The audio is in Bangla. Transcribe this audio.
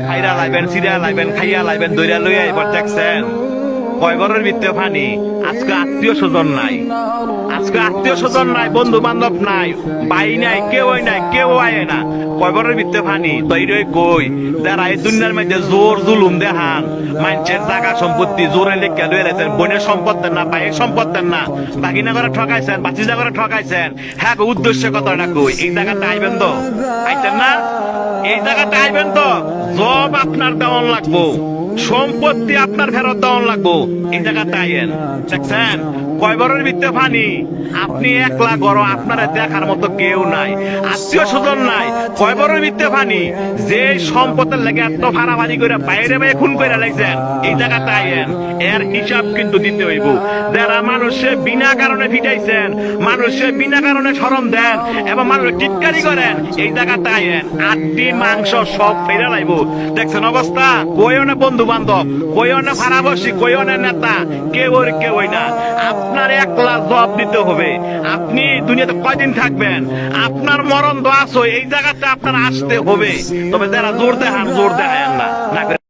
খাইরা লাইবেন, সিরিয়া লাইবেন, খাইয়া লাইবেন, দইরা লইয়া এবার দেখছেন কয় ঘরের ভিতরে পানি। আজকে আত্মীয় স্বজন নাই, আজকে আত্মীয় স্বজন নাই, বন্ধু বান্ধব নাই, ভাই নাই, কেউ নাই, কেউ আয় না। কয় ঘরের ভিতরে পানি। তৈরি কই যারা এই দুনিয়ার মধ্যে জোর জুলুম দেখান, মানুষের জায়গা সম্পত্তি জোরে লেখা লয়ে রেখেছেন, বোনের সম্পদ দেন না, ভাইয়ের সম্পদ দেন না, বাগিনা করে ঠকাইছেন, বাচিজা করে ঠকাইছেন। হ্যাঁ, উদ্দেশ্য কথাটা কই, এই জায়গাটা আইবেন তো, আইতেন না? এই জায়গাটা আইবেন তো, জব আপনার দেওয়ান লাগবো, সম্পত্তি আপনার ফেরত দেওয়ান লাগবো। এই জায়গাটা আইয়েন। দেখছেন কয় বরের ভিতরে পানি। আপনি একলা গড়, আপনার দেখার মতো কেউ নাই, আত্মীয় স্বজন নাই। কয় বরের ভিতরে পানি। যে সম্পদের লেগে এত ভাড়াভাড়ি করে বাইরে বাইরে খুন করে লাগছেন, এই জায়গাটা আইয়েন। এর হিসাব কিন্তু দিতে হইব। যারা মানুষে বিনা কারণে ফিটাইছেন, মানুষে বিনা কারণে শরম দেন এবং মানুষ টিটকারি করেন, এই জায়গাটা আইয়েন। আড্ডি মাংস সব ফেরা লাইব। দেখছেন অবস্থা, কই অনেক বন্ধু বান্ধব, কই অনেক ভাড়াবসি, কই অনেক নেতা, কেউ না। আপনার একলা জবাব দিতে হবে। আপনি দুনিয়াতে কয়দিন থাকবেন, আপনার মরণ তো আসো, এই জায়গাটা আপনার আসতে হবে। তবে যারা জোর দেখান না।